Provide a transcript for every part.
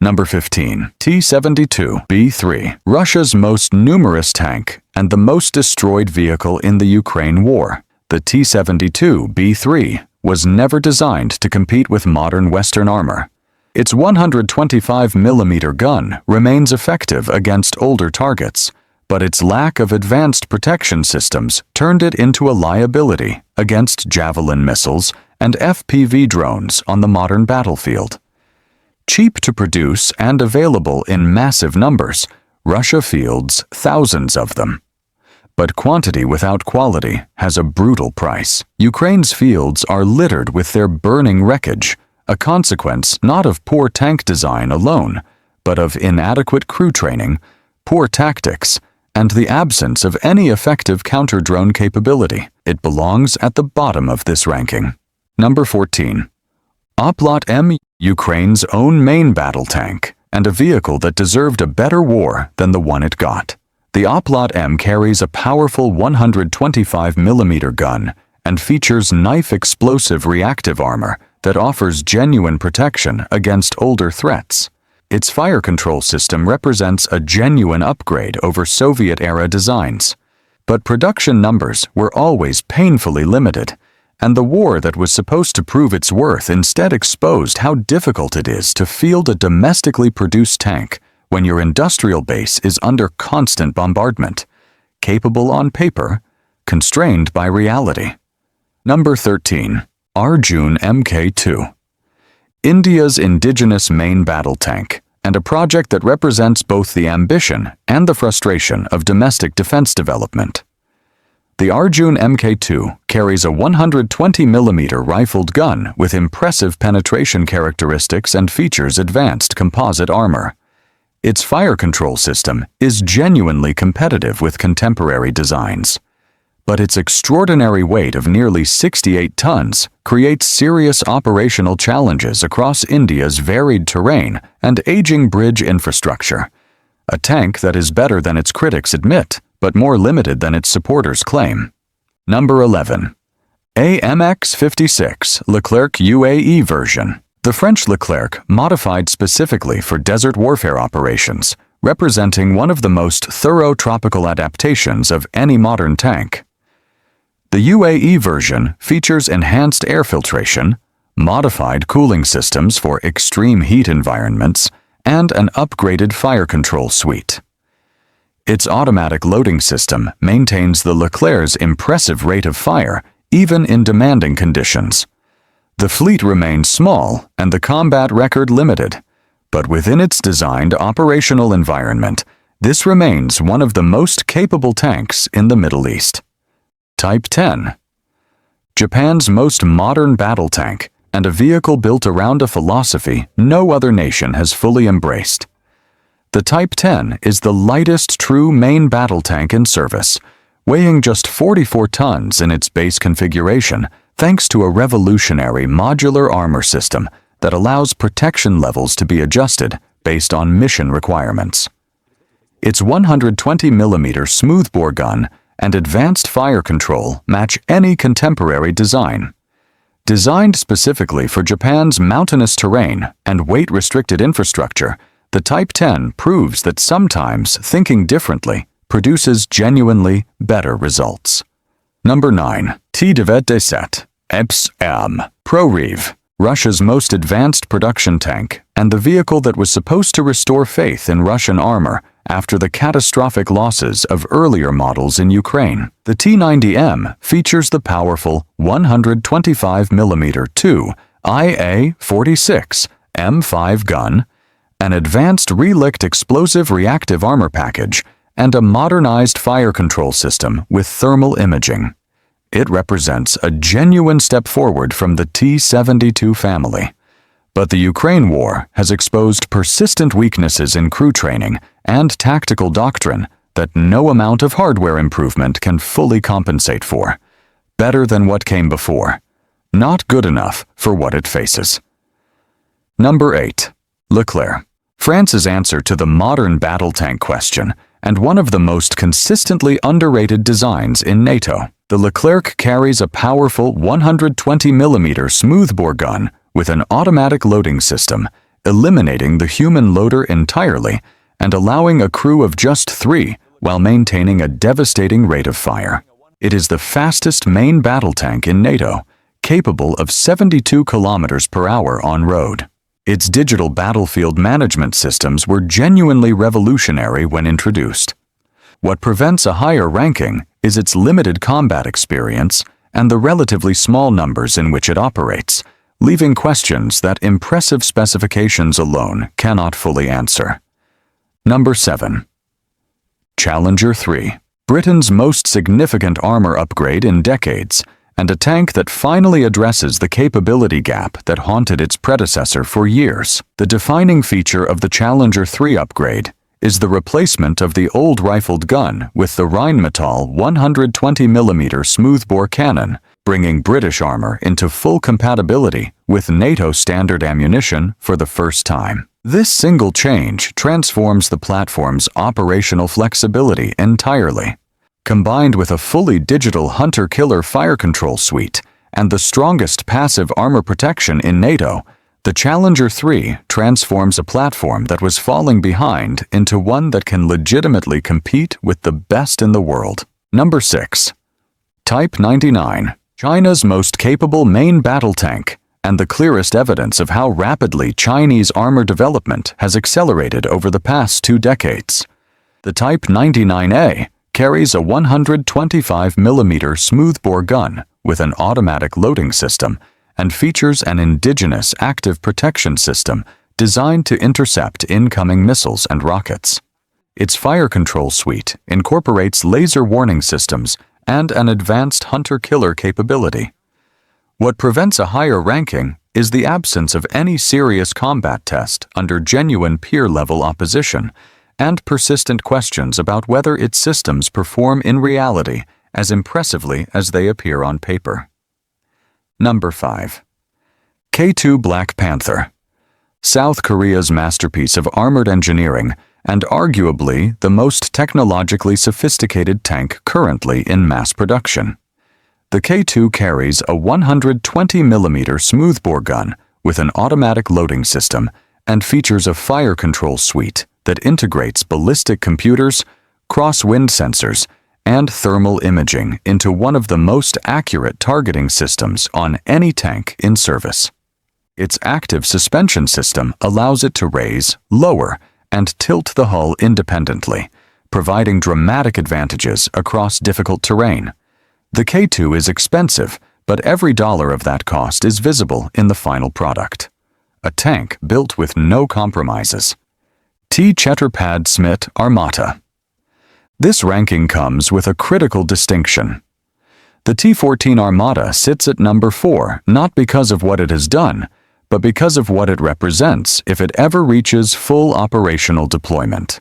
Number 15. T-72B3, Russia's most numerous tank and the most destroyed vehicle in the Ukraine war. The T-72B3 was never designed to compete with modern Western armor. Its 125mm gun remains effective against older targets, but its lack of advanced protection systems turned it into a liability against Javelin missiles and FPV drones on the modern battlefield. Cheap to produce and available in massive numbers, Russia fields thousands of them. But quantity without quality has a brutal price. Ukraine's fields are littered with their burning wreckage, a consequence not of poor tank design alone, but of inadequate crew training, poor tactics, and the absence of any effective counter-drone capability. It belongs at the bottom of this ranking. Number 14. Oplot M, Ukraine's own main battle tank, and a vehicle that deserved a better war than the one it got. The Oplot M carries a powerful 125mm gun and features knife-explosive reactive armor that offers genuine protection against older threats. Its fire control system represents a genuine upgrade over Soviet-era designs. But production numbers were always painfully limited, and the war that was supposed to prove its worth instead exposed how difficult it is to field a domestically produced tank when your industrial base is under constant bombardment, capable on paper, constrained by reality. Number 13. Arjun Mk2. India's indigenous main battle tank, and a project that represents both the ambition and the frustration of domestic defense development. The Arjun Mk2 carries a 120mm rifled gun with impressive penetration characteristics and features advanced composite armor. Its fire control system is genuinely competitive with contemporary designs. But its extraordinary weight of nearly 68 tons creates serious operational challenges across India's varied terrain and aging bridge infrastructure. A tank that is better than its critics admit, but more limited than its supporters claim. Number 11. AMX-56 Leclerc UAE version. The French Leclerc, modified specifically for desert warfare operations, representing one of the most thorough tropical adaptations of any modern tank. The UAE version features enhanced air filtration, modified cooling systems for extreme heat environments, and an upgraded fire control suite. Its automatic loading system maintains the Leclerc's impressive rate of fire even in demanding conditions. The fleet remains small and the combat record limited, but within its designed operational environment, this remains one of the most capable tanks in the Middle East. Type 10. Japan's most modern battle tank, and a vehicle built around a philosophy no other nation has fully embraced. The Type 10 is the lightest true main battle tank in service, weighing just 44 tons in its base configuration thanks to a revolutionary modular armor system that allows protection levels to be adjusted based on mission requirements. Its 120mm smoothbore gun and advanced fire control match any contemporary design. Designed specifically for Japan's mountainous terrain and weight-restricted infrastructure, the Type 10 proves that sometimes thinking differently produces genuinely better results. Number 9. T-97 EPS-M ProRev, Russia's most advanced production tank and the vehicle that was supposed to restore faith in Russian armor after the catastrophic losses of earlier models in Ukraine. The T-90M features the powerful 125mm 2 IA-46 M5 gun, an advanced relict explosive reactive armor package, and a modernized fire control system with thermal imaging. It represents a genuine step forward from the T-72 family. But the Ukraine war has exposed persistent weaknesses in crew training and tactical doctrine that no amount of hardware improvement can fully compensate for. Better than what came before. Not good enough for what it faces. Number 8. Leclerc. France's answer to the modern battle tank question, and one of the most consistently underrated designs in NATO. The Leclerc carries a powerful 120mm smoothbore gun with an automatic loading system, eliminating the human loader entirely and allowing a crew of just 3 while maintaining a devastating rate of fire. It is the fastest main battle tank in NATO, capable of 72 kilometers per hour on road. Its digital battlefield management systems were genuinely revolutionary when introduced. What prevents a higher ranking is its limited combat experience and the relatively small numbers in which it operates, leaving questions that impressive specifications alone cannot fully answer. Number 7. Challenger 3. Britain's most significant armor upgrade in decades, and a tank that finally addresses the capability gap that haunted its predecessor for years. The defining feature of the Challenger 3 upgrade is the replacement of the old rifled gun with the Rheinmetall 120mm smoothbore cannon, bringing British armor into full compatibility with NATO standard ammunition for the first time. This single change transforms the platform's operational flexibility entirely. Combined with a fully digital hunter-killer fire control suite and the strongest passive armor protection in NATO, the Challenger 3 transforms a platform that was falling behind into one that can legitimately compete with the best in the world. Number 6. Type 99. China's most capable main battle tank, and the clearest evidence of how rapidly Chinese armor development has accelerated over the past 2 decades. The Type 99A carries a 125mm smoothbore gun with an automatic loading system and features an indigenous active protection system designed to intercept incoming missiles and rockets. Its fire control suite incorporates laser warning systems and an advanced hunter-killer capability. What prevents a higher ranking is the absence of any serious combat test under genuine peer-level opposition and persistent questions about whether its systems perform in reality as impressively as they appear on paper. Number 5. K2 Black Panther. South Korea's masterpiece of armored engineering and arguably the most technologically sophisticated tank currently in mass production. The K2 carries a 120mm smoothbore gun with an automatic loading system and features a fire control suite that integrates ballistic computers, crosswind sensors, and thermal imaging into one of the most accurate targeting systems on any tank in service. Its active suspension system allows it to raise, lower, and tilt the hull independently, providing dramatic advantages across difficult terrain. The K2 is expensive, but every dollar of that cost is visible in the final product. A tank built with no compromises. T. Chetterpad Smith Armata. This ranking comes with a critical distinction. The T-14 Armata sits at number 4 not because of what it has done, but because of what it represents if it ever reaches full operational deployment.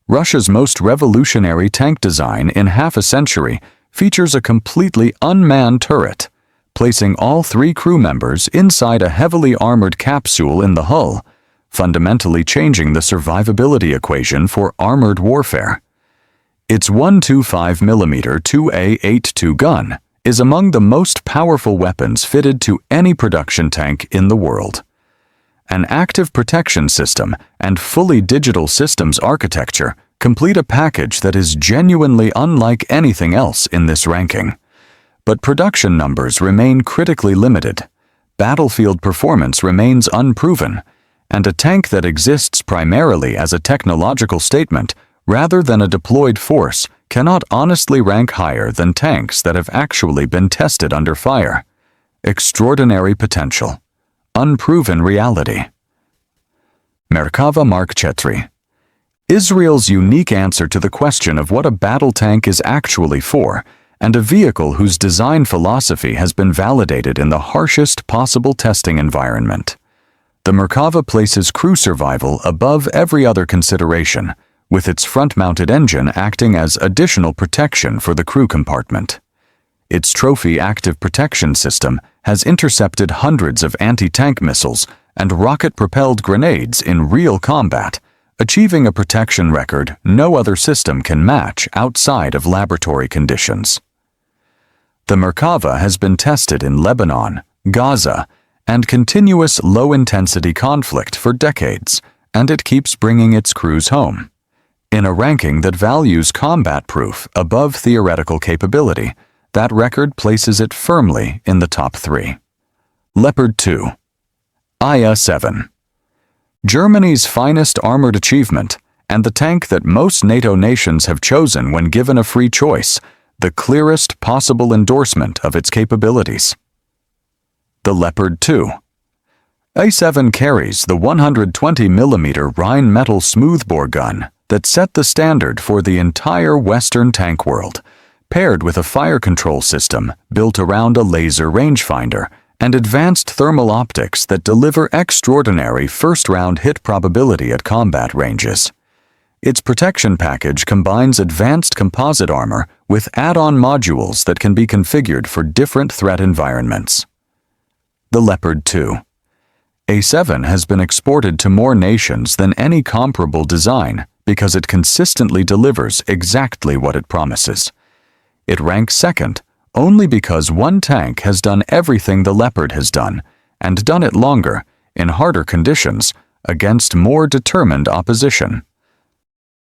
Russia's most revolutionary tank design in half a century features a completely unmanned turret, placing all 3 crew members inside a heavily armored capsule in the hull, fundamentally changing the survivability equation for armored warfare. Its 125mm 2A82 gun is among the most powerful weapons fitted to any production tank in the world. An active protection system and fully digital systems architecture complete a package that is genuinely unlike anything else in this ranking. But production numbers remain critically limited, battlefield performance remains unproven, and a tank that exists primarily as a technological statement rather than a deployed force cannot honestly rank higher than tanks that have actually been tested under fire. Extraordinary potential. Unproven reality. Merkava Mark IV. Israel's unique answer to the question of what a battle tank is actually for, and a vehicle whose design philosophy has been validated in the harshest possible testing environment. The Merkava places crew survival above every other consideration, with its front-mounted engine acting as additional protection for the crew compartment. Its trophy active protection system has intercepted hundreds of anti-tank missiles and rocket-propelled grenades in real combat, achieving a protection record no other system can match outside of laboratory conditions. The Merkava has been tested in Lebanon, Gaza, and continuous low-intensity conflict for decades, and it keeps bringing its crews home. In a ranking that values combat proof above theoretical capability, that record places it firmly in the top 3. Leopard 2. IA-7. Germany's finest armored achievement, and the tank that most NATO nations have chosen when given a free choice, the clearest possible endorsement of its capabilities. The Leopard 2. A7 carries the 120mm Rheinmetall smoothbore gun that set the standard for the entire Western tank world, paired with a fire control system built around a laser rangefinder and advanced thermal optics that deliver extraordinary first-round hit probability at combat ranges. Its protection package combines advanced composite armor with add-on modules that can be configured for different threat environments. The Leopard 2. A7 has been exported to more nations than any comparable design because it consistently delivers exactly what it promises. It ranks second only because one tank has done everything the Leopard has done, and done it longer, in harder conditions, against more determined opposition.